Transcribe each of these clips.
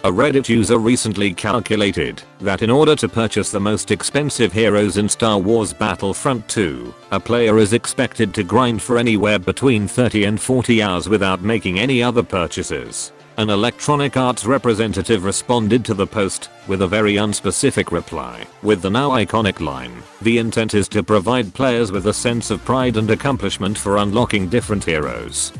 A Reddit user recently calculated that in order to purchase the most expensive heroes in Star Wars Battlefront 2, a player is expected to grind for anywhere between 30 and 40 hours without making any other purchases. An Electronic Arts representative responded to the post with a very unspecific reply with the now iconic line, "The intent is to provide players with a sense of pride and accomplishment for unlocking different heroes."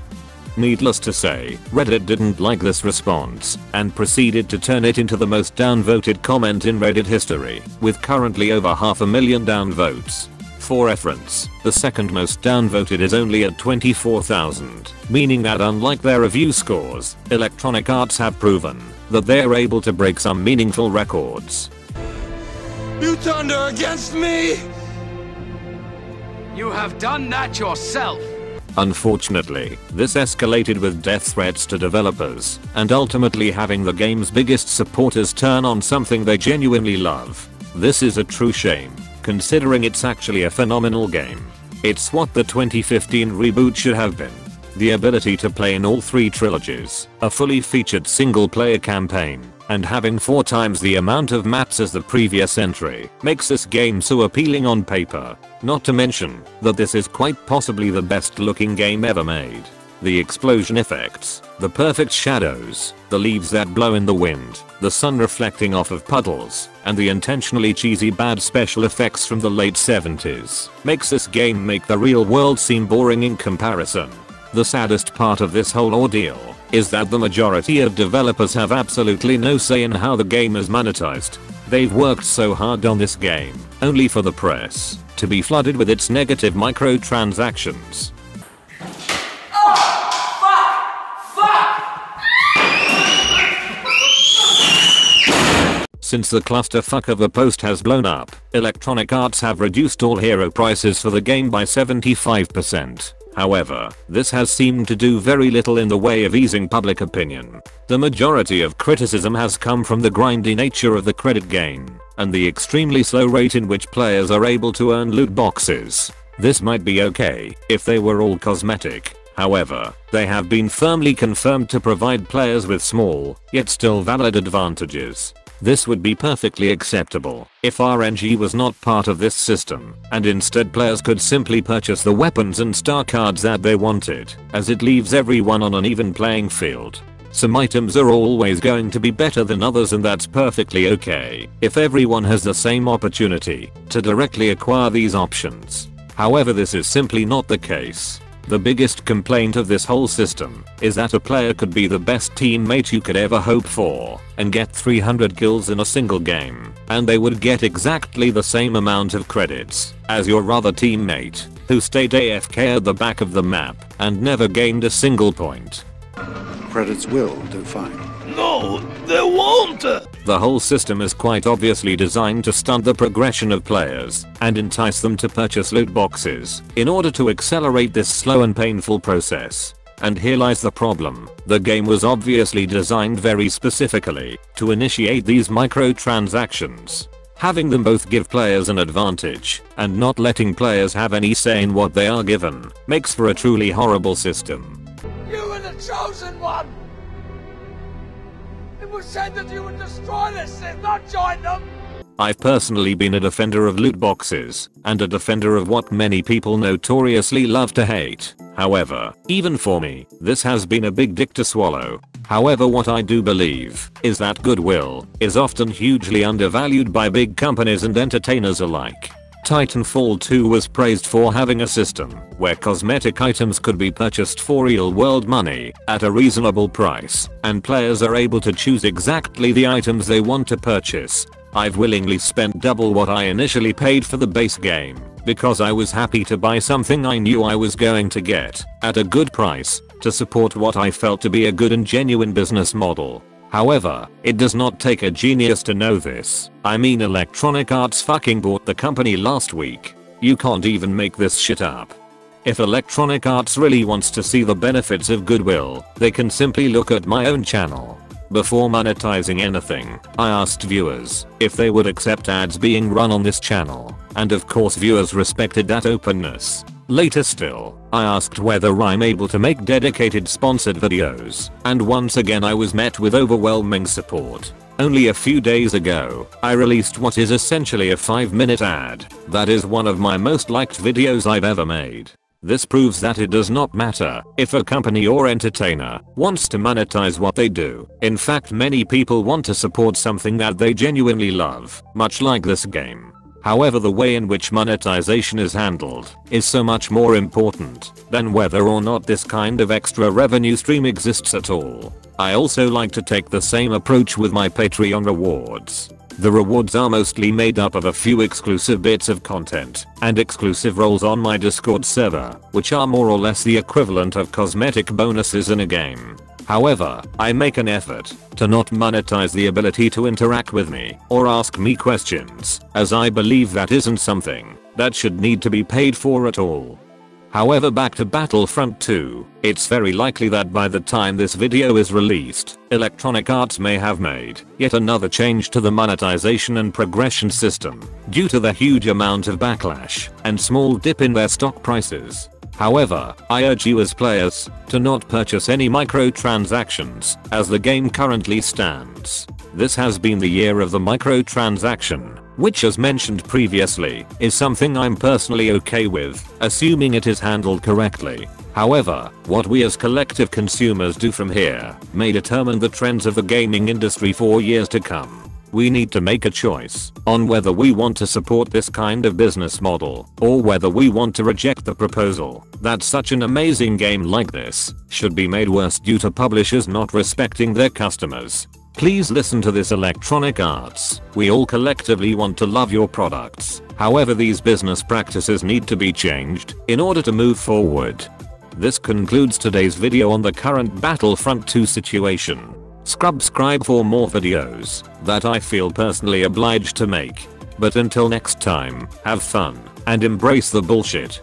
Needless to say, Reddit didn't like this response and proceeded to turn it into the most downvoted comment in Reddit history, with currently over 500,000 downvotes. For reference, the second most downvoted is only at 24,000, meaning that unlike their review scores, Electronic Arts have proven that they're able to break some meaningful records. You turned her against me! You have done that yourself! Unfortunately, this escalated with death threats to developers, and ultimately having the game's biggest supporters turn on something they genuinely love. This is a true shame, considering it's actually a phenomenal game. It's what the 2015 reboot should have been. The ability to play in all 3 trilogies, a fully featured single-player campaign, and having 4 times the amount of maps as the previous entry makes this game so appealing on paper. Not to mention that this is quite possibly the best looking game ever made. The explosion effects, the perfect shadows, the leaves that blow in the wind, the sun reflecting off of puddles, and the intentionally cheesy bad special effects from the late 70s makes this game make the real world seem boring in comparison. The saddest part of this whole ordeal is that the majority of developers have absolutely no say in how the game is monetized. They've worked so hard on this game, only for the press to be flooded with its negative microtransactions. Since the clusterfuck of a post has blown up, Electronic Arts have reduced all hero prices for the game by 75%. However, this has seemed to do very little in the way of easing public opinion. The majority of criticism has come from the grindy nature of the credit gain, and the extremely slow rate in which players are able to earn loot boxes. This might be okay if they were all cosmetic. However, they have been firmly confirmed to provide players with small, yet still valid advantages. This would be perfectly acceptable if RNG was not part of this system, and instead players could simply purchase the weapons and star cards that they wanted, as it leaves everyone on an even playing field. Some items are always going to be better than others, and that's perfectly okay if everyone has the same opportunity to directly acquire these options. However, this is simply not the case. The biggest complaint of this whole system is that a player could be the best teammate you could ever hope for and get 300 kills in a single game, and they would get exactly the same amount of credits as your other teammate who stayed AFK at the back of the map and never gained a single point. Credits will do fine. No, they won't! The whole system is quite obviously designed to stunt the progression of players and entice them to purchase loot boxes in order to accelerate this slow and painful process. And here lies the problem. The game was obviously designed very specifically to initiate these microtransactions. Having them both give players an advantage and not letting players have any say in what they are given makes for a truly horrible system. You were the chosen one! It was said that you would destroy this Sith, not join them! I've personally been a defender of loot boxes and a defender of what many people notoriously love to hate. However, even for me, this has been a big dick to swallow. However, what I do believe is that goodwill is often hugely undervalued by big companies and entertainers alike. Titanfall 2 was praised for having a system where cosmetic items could be purchased for real-world money at a reasonable price, and players are able to choose exactly the items they want to purchase. I've willingly spent double what I initially paid for the base game because I was happy to buy something I knew I was going to get at a good price to support what I felt to be a good and genuine business model. However, it does not take a genius to know this. I mean, Electronic Arts fucking bought the company last week. You can't even make this shit up. If Electronic Arts really wants to see the benefits of goodwill, they can simply look at my own channel. Before monetizing anything, I asked viewers if they would accept ads being run on this channel, and of course viewers respected that openness. Later still, I asked whether I'm able to make dedicated sponsored videos, and once again I was met with overwhelming support. Only a few days ago, I released what is essentially a 5-minute ad. That is one of my most liked videos I've ever made. This proves that it does not matter if a company or entertainer wants to monetize what they do. In fact, many people want to support something that they genuinely love, much like this game. However, the way in which monetization is handled is so much more important than whether or not this kind of extra revenue stream exists at all. I also like to take the same approach with my Patreon rewards. The rewards are mostly made up of a few exclusive bits of content and exclusive roles on my Discord server, which are more or less the equivalent of cosmetic bonuses in a game. However, I make an effort to not monetize the ability to interact with me or ask me questions, as I believe that isn't something that should need to be paid for at all. However, back to Battlefront 2, it's very likely that by the time this video is released, Electronic Arts may have made yet another change to the monetization and progression system due to the huge amount of backlash and small dip in their stock prices. However, I urge you as players to not purchase any microtransactions as the game currently stands. This has been the year of the microtransaction, which, as mentioned previously, is something I'm personally okay with, assuming it is handled correctly. However, what we as collective consumers do from here may determine the trends of the gaming industry for years to come. We need to make a choice on whether we want to support this kind of business model or whether we want to reject the proposal that such an amazing game like this should be made worse due to publishers not respecting their customers. Please listen to this, Electronic Arts. We all collectively want to love your products. However, these business practices need to be changed in order to move forward. This concludes today's video on the current Battlefront 2 situation. Subscribe for more videos that I feel personally obliged to make. But until next time, have fun and embrace the bullshit.